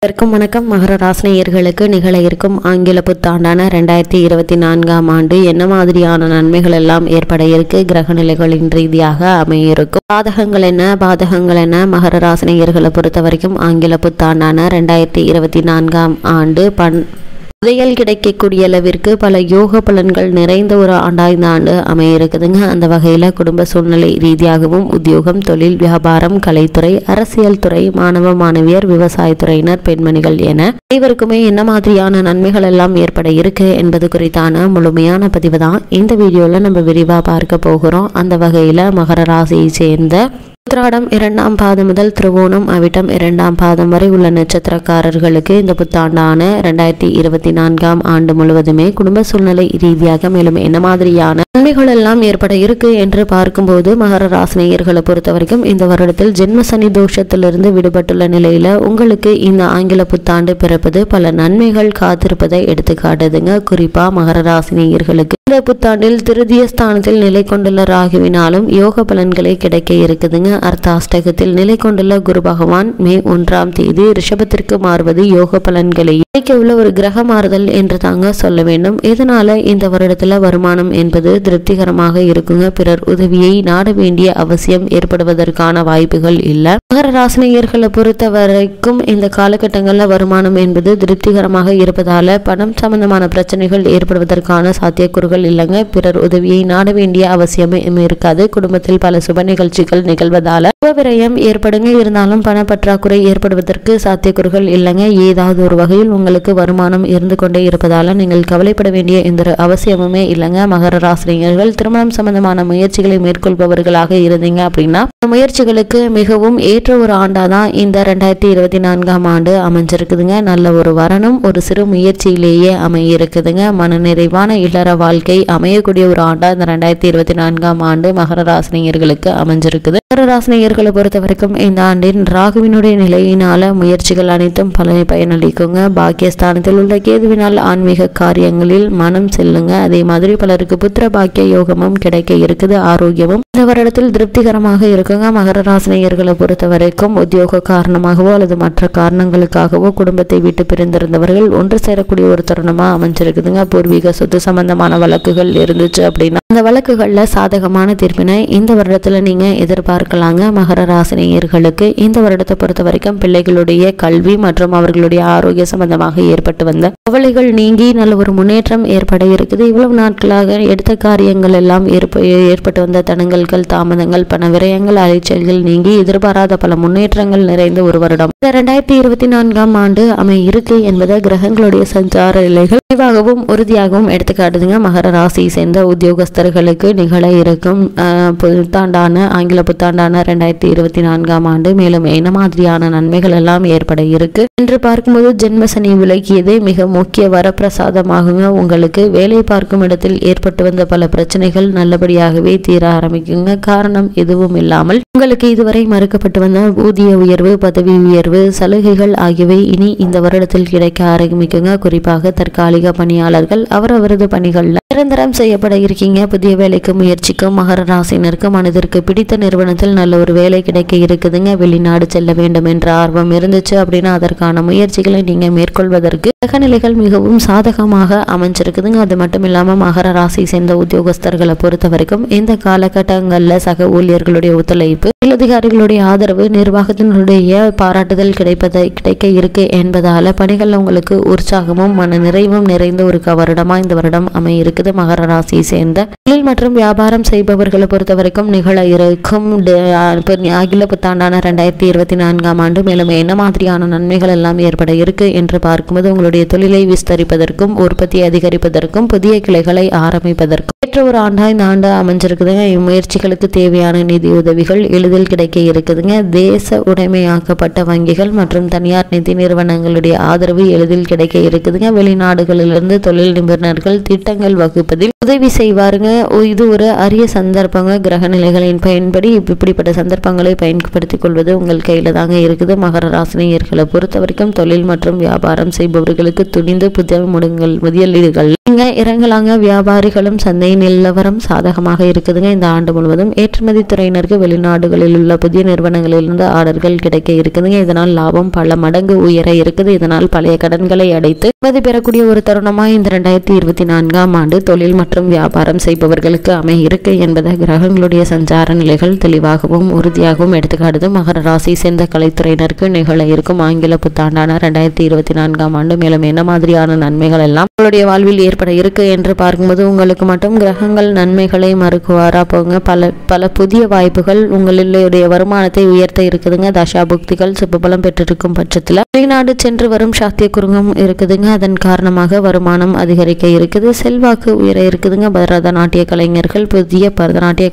வணக்கம். மகர ராசினியர்களுக்கு நிகழ இருக்கும் ஆங்கில புத்தாண்டான 2024ஆம் ஆண்டு என்ன மாதிரியான நன்மைகள் எல்லாம் ஏற்பட இருக்கு, கிரக நிலைகளின் ரீதியாக அமையிருக்கும், பாதகங்கள் என்ன பாதகங்கள் என்ன. மகர ராசினியர்களை பொறுத்த வரைக்கும் ஆங்கில புத்தாண்டான 2024ஆம் ஆண்டு புதையல் கிடைக்கக்கூடிய அளவிற்கு பல யோக பலன்கள் நிறைந்த ஒரு ஆண்டாக இந்த ஆண்டு அமைய இருக்குதுங்க. அந்த வகையில் குடும்ப சூழ்நிலை ரீதியாகவும் உத்தியோகம், தொழில், வியாபாரம், கலைத்துறை, அரசியல் துறை, மாணவ மாணவியர், விவசாயத்துறையினர், பெண்மணிகள் என அனைவருக்குமே என்ன மாதிரியான நன்மைகள் எல்லாம் ஏற்பட இருக்கு என்பது குறித்தான முழுமையான பதிவு தான் இந்த வீடியோவில் நம்ம விரிவாக பார்க்க போகிறோம். அந்த வகையில் மகர ராசியை சேர்ந்த உத்திராடம் 2ஆம் பாதம் முதல் திருவோணம் அவிட்டம் 2ஆம் பாதம் வரை உள்ள நட்சத்திரக்காரர்களுக்கு இந்த புத்தாண்டான 2024ஆம் ஆண்டு முழுவதுமே குடும்ப சூழ்நிலை ரீதியாக மேலும் என்ன மாதிரியான நன்மைகள் எல்லாம் ஏற்பட இருக்கு என்று பார்க்கும்போது, மகர ராசினியர்களை பொறுத்த வரைக்கும் இந்த வருடத்தில் ஜென்ம சனி தோஷத்திலிருந்து விடுபட்டுள்ள நிலையில உங்களுக்கு இந்த ஆங்கில புத்தாண்டு பிறப்பது பல நன்மைகள் காத்திருப்பதை எடுத்து காட்டுதுங்க. குறிப்பா மகர ராசினியர்களுக்கு இந்த புத்தாண்டில் திருதிய ஸ்தானத்தில் நிலை கொண்டுள்ள ராகுவினாலும் யோக பலன்களை கிடைக்க இருக்குதுங்க. அர்த்தாஷ்டகத்தில் நிலை கொண்டுள்ள குரு பகவான் மே 1ஆம் தேதி ரிஷபத்திற்கு மாறுவது யோக பலன்களை கிடைக்க உள்ள ஒரு கிரக மாறுதல் என்று தாங்க சொல்ல வேண்டும். இதனால இந்த வருடத்துல வருமானம் என்பது திருப்திகரமாக இருக்குங்க. பிறர் உதவியை நாட வேண்டிய அவசியம் ஏற்படுவதற்கான வாய்ப்புகள் இல்லை. மகர ராசினியர்களை பொறுத்த வரைக்கும் இந்த காலகட்டங்களில் வருமானம் என்பது திருப்திகரமாக இருப்பதால பணம் சம்பந்தமான பிரச்சனைகள் ஏற்படுவதற்கான சாத்தியக்கூறுகள் இல்லைங்க. பிறர் உதவியை நாட வேண்டிய அவசியமே இருக்காது. குடும்பத்தில் பல சுப நிகழ்ச்சிகள் நிகழ்வதால விரயம் ஏற்படுங்க. இருந்தாலும் பண பற்றாக்குறை ஏற்படுவதற்கு சாத்தியக்கூறுகள் இல்லைங்க. ஏதாவது ஒரு வகையில் உங்களுக்கு வருமானம் இருந்து கொண்டே இருப்பதால நீங்கள் கவலைப்பட வேண்டிய எந்த அவசியமுமே இல்லைங்க. மகர ராசினியர்கள் திருமணம் சம்பந்தமான முயற்சிகளை மேற்கொள்பவர்களாக இருந்தீங்க அப்படின்னா முயற்சிகளுக்கு மிகவும் ஏற்ற ஒரு ஆண்டாதான் இந்த 2024ஆம் ஆண்டு அமைஞ்சிருக்குதுங்க. நல்ல ஒரு வரணும் ஒரு சிறு முயற்சியிலேயே அமைய இருக்குதுங்க. மன நிறைவான இல்லற வாழ்க்கை அமையக்கூடிய ஒரு ஆண்டா இந்த 2024ஆம் ஆண்டு மகர ராசினியர்களுக்கு அமைஞ்சிருக்குது. மகர ராசினியர்களை பொறுத்த வரைக்கும் இந்த ஆண்டின் ராகுவினுடைய நிலையினால முயற்சிகள் அனைத்தும் பயனளிக்குங்க. பாக்கியஸ்தானத்தில் உள்ள கேதுவினால் ஆன்மீக காரியங்களில் மனம் செல்லுங்க. அதே மாதிரி பலருக்கு புத்திர பாக்கிய யோகமும் கிடைக்க இருக்குது. ஆரோக்கியமும் இந்த வருடத்தில் திருப்திகரமாக இருக்குங்க. மகர ராசினியர்களை பொறுத்த வரைக்கும் உத்தியோக காரணமாகவோ அல்லது மற்ற காரணங்களுக்காகவோ குடும்பத்தை விட்டு பிரிந்திருந்தவர்கள் ஒன்று சேரக்கூடிய ஒரு தருணமா அமைஞ்சிருக்குதுங்க. பூர்வீக சொத்து சம்பந்தமான வழக்குகள் இருந்துச்சு அப்படின்னா அந்த வழக்குகள்ல சாதகமான தீர்ப்பினை இந்த வருடத்துல நீங்க எதிர்பார்க்கலாங்க. மகர ராசினியர்களுக்கு இந்த வருடத்தை பொறுத்த வரைக்கும் பிள்ளைகளுடைய கல்வி மற்றும் அவர்களுடைய ஆரோக்கிய சம்பந்தமாக ஏற்பட்டு வந்த கவலைகள் நீங்கி நல்ல ஒரு முன்னேற்றம் ஏற்பட இருக்குது. இவ்வளவு நாட்களாக எடுத்த காரியங்கள் எல்லாம் ஏற்பட்டு வந்த தடங்கல்கள், தாமதங்கள், பண விரயங்கள், அலைச்சல்கள் நீங்கி எதிர்பாராத பல முன்னேற்றங்கள் நிறைந்த ஒரு வருடம் இந்த 2024ஆம் ஆண்டு அமைய இருக்கு என்பதை கிரகங்களுடைய சஞ்சார நிலைகள் தெளிவாகவும் உறுதியாகவும் எடுத்துக்காட்டுதுங்க. மகர ராசியை சேர்ந்த உத்தியோகஸ்தர்களுக்கு நிகழ இருக்கும் புத்தாண்டான ஆங்கில புத்தாண்டான 2024ஆம் ஆண்டு மேலும் என்ன மாதிரியான நன்மைகள் எல்லாம் ஏற்பட இருக்கு என்று பார்க்கும்போது, ஜென்ம சனி விலகியது மிக முக்கிய வரப்பிரசாதமாகுங்க. உங்களுக்கு வேலை பார்க்கும் இடத்தில் ஏற்பட்டு வந்த பல பிரச்சனைகள் நல்லபடியாகவே தீர ஆரம்பிக்குங்க. காரணம் எதுவும் இல்லாமல் உங்களுக்கு இதுவரை மறுக்கப்பட்டு வந்த ஊதிய உயர்வு, பதவி உயர்வு, சலுகைகள் ஆகியவை இனி இந்த வருடத்தில் கிடைக்க ஆரம்பிக்குங்க. குறிப்பாக தற்காலிக பணியாளர்கள் அவரவரது பணிகள்ல நிரந்தரம் செய்யப்பட இருக்கீங்க. புதிய வேலைக்கு முயற்சிக்கும் மகர ராசினருக்கு மனதிற்கு பிடித்த நிறுவனத்தில் நல்ல ஒரு வேலை கிடைக்க இருக்குதுங்க. வெளிநாடு செல்ல வேண்டும் என்ற ஆர்வம் இருந்துச்சு அப்படின்னா அதற்கான முயற்சிகளை நீங்க மேற்கொள்வதற்கு கிரகநிலைகள் மிகவும் சாதகமாக அமைஞ்சிருக்குதுங்க. அது மட்டும் இல்லாம மகர ராசி சேர்ந்த உத்தியோகஸ்தர்களை பொறுத்த வரைக்கும் இந்த காலகட்டங்கள்ல சக ஊழியர்களுடைய ஒத்துழைப்பு, அதிகாரிகளுடைய ஆதரவு, நிர்வாகத்தினுடைய பாராட்டுதல் கிடைக்க இருக்கு என்பதால பணிகள்ல உங்களுக்கு உற்சாகமும் மன நிறைவும் நிறைந்த ஒரு வருடமா இந்த வருடம் அமைய இருக்குது. மகர ராசியை சேர்ந்த தொழில் மற்றும் வியாபாரம் செய்பவர்களை பொறுத்த வரைக்கும் நிகழ இருக்கும் ஆங்கில புத்தாண்டான 2024ஆம் ஆண்டு மேலும் என்ன மாதிரியான நன்மைகள் எல்லாம் ஏற்பட இருக்கு என்று பார்க்கும்போது, உங்களுடைய தொழிலை விஸ்தரிப்பதற்கும் உற்பத்தி அதிகரிப்பதற்கும் புதிய கிளைகளை ஆரம்பிப்பதற்கும் ஏற்ற ஒரு ஆண்டா இந்த ஆண்டு அமைஞ்சிருக்குதுங்க. இம்முயற்சிகளுக்கு தேவையான நிதி உதவிகள் எளிதில் கிடைக்க இருக்குதுங்க. தேச உடைமையாக்கப்பட்ட வங்கிகள் மற்றும் தனியார் நிதி நிறுவனங்களுடைய ஆதரவு எளிதில் கிடைக்க இருக்குதுங்க. வெளிநாடுகளிலிருந்து தொழில் நிபுணர்கள் திட்டங்கள் வகுப்பதில் உதவி செய்வாருங்க. இது ஒரு அரிய சந்தர்ப்பங்க. கிரக நிலைகளின் பயன்படி இப்படி இப்படிப்பட்ட சந்தர்ப்பங்களை பயன்படுத்திக் கொள்வது உங்கள் கையில தாங்க இருக்குது. மகர ராசினியர்களை பொறுத்த வரைக்கும் தொழில் மற்றும் வியாபாரம் செய்பவர்களுக்கு துணிந்து புதிய முதலீடுகள் நீங்க இறங்கலாங்க. வியாபாரிகளும் சந்தை நிலவரம் சாதகமாக இருக்குதுங்க. இந்த ஆண்டு முழுவதும் ஏற்றுமதி துறையினருக்கு வெளிநாடுகளில் உள்ள புதிய நிறுவனங்களிலிருந்து ஆர்டர்கள் கிடைக்க இருக்குதுங்க. இதனால் லாபம் பல மடங்கு உயர இருக்குது. இதனால் பழைய கடன்களை அடைத்து நிம்மதி பெறக்கூடிய ஒரு தருணமா இந்த 2024ஆம் ஆண்டு தொழில் மற்றும் வியாபாரம் செய்பவர்களுக்கு இருக்கு என்பதை கிரகங்களுடைய சஞ்சார நிலைகள் தெளிவாகவும் உறுதியாகவும் எடுத்துக்காட்டுது. மகர ராசி சேர்ந்த கலைத்துறையினருக்கு நிகழ இருக்கும் ஆங்கில புத்தாண்டான 2024ஆம் ஆண்டு மேலும் என்ன மாதிரியான நன்மைகள் எல்லாம் உங்களுடைய வாழ்வில் ஏற்பட இருக்கு என்று பார்க்கும்போது உங்களுக்கு மட்டும் கிரகங்கள் நன்மைகளை மறுக்குவாரா போங்க. பல புதிய வாய்ப்புகள் உங்களுடைய வருமானத்தை உயர்த்த இருக்குதுங்க. தசா புக்திகள் சுபபலம் பெற்றிருக்கும் பட்சத்துல வெளிநாடு சென்று வரும் சாத்திய குறுங்கம் இருக்குதுங்க. அதன் காரணமாக வருமானம் அதிகரிக்க இருக்குது. செல்வாக்கு உயர இருக்குதுங்க. பரதநாட்டிய கலைஞர்கள் புதிய பரதநாட்டிய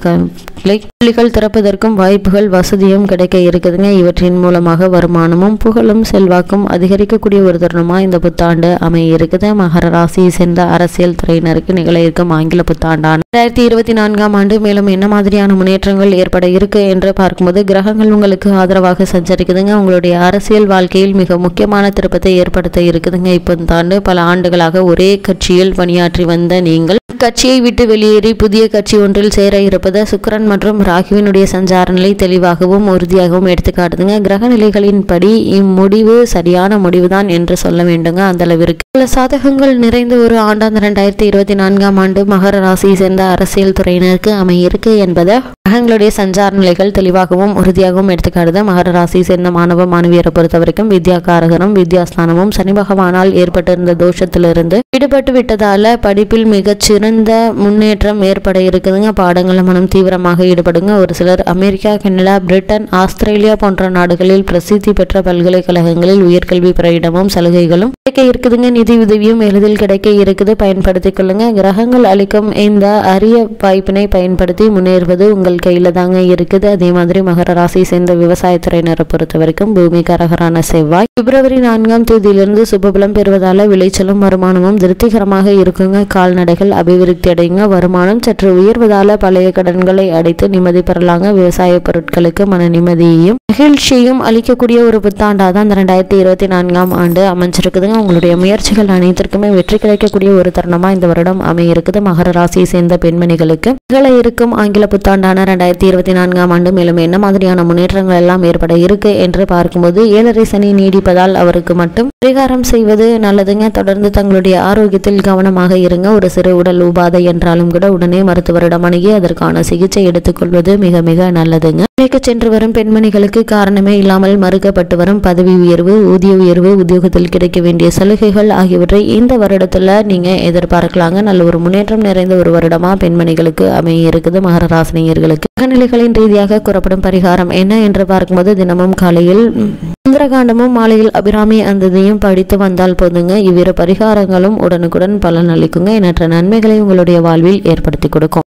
பள்ளிகள் திறப்பதற்கும் வாய்ப்புகள் வசதியும் கிடைக்க இருக்குதுங்க. இவற்றின் மூலமாக வருமானமும் புகழும் செல்வாக்கும் அதிகரிக்கக்கூடிய ஒரு தருணமா இந்த புத்தாண்டு அமைய இருக்குது. மகர ராசியை சேர்ந்த அரசியல் துறையினருக்கு நிகழ இருக்கும் ஆங்கில புத்தாண்டான 2024ஆம் ஆண்டு மேலும் என்ன மாதிரியான முன்னேற்றங்கள் ஏற்பட இருக்கு என்று பார்க்கும்போது கிரகங்கள் உங்களுக்கு ஆதரவாக சஞ்சரிக்குதுங்க. உங்களுடைய அரசியல் வாழ்க்கையில் மிக முக்கியமான திருப்பத்தை ஏற்படுத்த இருக்குதுங்க. இப்போ இந்த ஆண்டு பல ஆண்டுகளாக ஒரே கட்சியில் பணியாற்றி வந்த நீங்கள் கட்சியை விட்டு வெளியேறி புதிய கட்சி ஒன்றில் சேர இருப்பது சுக்கிரன் மற்றும் ராகுவினுடைய சஞ்சார நிலை தெளிவாகவும் உறுதியாகவும் எடுத்துக்காட்டுதுங்க. கிரக நிலைகளின்படி இம்முடிவு சரியான முடிவுதான் என்று சொல்ல வேண்டுங்க. அந்த அளவிற்கு பல சாதகங்கள் நிறைந்த ஒரு ஆண்டாந்த 2024ஆம் ஆண்டு மகர ராசியை சேர்ந்த அரசியல் துறையினருக்கு அமையிருக்கு என்பதை கிரகங்களுடைய சஞ்சார நிலைகள் தெளிவாகவும் உறுதியாகவும் எடுத்துக்காட்டுது. மகர ராசியை சேர்ந்த மாணவ மாணவியரை பொறுத்த வரைக்கும் வித்யாகாரகனும் வித்யாஸ்தானமும் சனி பகவானால் ஏற்பட்டிருந்த தோஷத்திலிருந்து விடுபட்டு விட்டதால படிப்பில் மிகச்சிறந்த முன்னேற்றம் ஏற்பட இருக்குதுங்க. பாடங்களை மனம் தீவிரமாக ஈடுபடுங்க. ஒரு சிலர் அமெரிக்கா, கனடா, பிரிட்டன், ஆஸ்திரேலியா போன்ற நாடுகளில் பிரசித்தி பெற்ற பல்கலைக்கழகங்களில் உயர்கல்வி பெற இடமும் சலுகைகளும் கிடைக்க இருக்குதுங்க. நிதி உதவியும் எளிதில் கிடைக்க இருக்குது. பயன்படுத்திக் கொள்ளுங்க. கிரகங்கள் அளிக்கும் இந்த அரிய வாய்ப்பினை பயன்படுத்தி முன்னேறுவது உங்கள் கையில தாங்க இருக்குது. அதே மாதிரி மகர ராசியை சேர்ந்த விவசாயத்துறையினரை பொறுத்த வரைக்கும் பூமி கரகரான செவ்வாய் பிப்ரவரி 4ஆம் தேதியிலிருந்து சுபபலம் பெறுவதால விளைச்சலும் வருமானமும் திருப்திகரமாக இருக்குங்க. கால்நடைகள் அபிவிருத்தி அடையுங்க. வருமானம் சற்று உயர்வதால பழைய கடன்களை அடைத்து நிம்மதி பெறலாங்க. விவசாய பொருட்களுக்கு மன நிம்மதியையும் மகிழ்ச்சியும் அளிக்கக்கூடிய ஒரு புத்தாண்டாதான் இந்த 2024ஆம் ஆண்டு அமைஞ்சிருக்குதுங்க. உங்களுடைய முயற்சிகள் அனைத்திற்குமே வெற்றி கிடைக்கக்கூடிய ஒரு தருணமா இந்த வருடம் அமைய இருக்குது. மகர ராசியை சேர்ந்த பெண்மணிகளுக்கு நிகழ இருக்கும் ஆங்கில புத்தாண்டான 2024ஆம் ஆண்டு மேலும் என்ன மாதிரியான முன்னேற்றங்கள் எல்லாம் ஏற்பட இருக்கு என்று பார்க்கும்போது 7.5 சனி நீடிப்பதால் அவருக்கு மட்டும் பரிகாரம் செய்வது நல்லதுங்க. தொடர்ந்து தங்களுடைய ஆரோக்கியத்தில் கவனமாக இருங்க. ஒரு சிறு உடல் உபாதை என்றாலும் கூட உடனே மருத்துவரிடம் அணுகி அதற்கான சிகிச்சை எடுத்துக்கொள்வது மிக மிக நல்லதுங்க. வேலைக்கு சென்று வரும் பெண்மணிகளுக்கு காரணமே இல்லாமல் மறுக்கப்பட்டு வரும் பதவி உயர்வு, ஊதிய உயர்வு, உத்தியோகத்தில் கிடைக்க வேண்டிய சலுகைகள் ஆகியவற்றை இந்த வருடத்துல நீங்க எதிர்பார்க்கலாங்க. நல்ல ஒரு முன்னேற்றம் நிறைந்த ஒரு வருடமா பெண்மணிகளுக்கு அமைய இருக்குது. மகர ராசினியர்களுக்கு கிரகநிலைகளின் ரீதியாக கூறப்படும் பரிகாரம் என்ன என்று பார்க்கும்போது தினமும் காலையில் சுந்தரகாண்டமும் மாலையில் அபிராமி அந்ததையும் படித்து வந்தால் போதுங்க. இவ்விரு பரிகாரங்களும் உடனுக்குடன் பலன் அளிக்குங்க. எண்ணற்ற நன்மைகளை உங்களுடைய வாழ்வில் ஏற்படுத்தி கொடுக்கும்.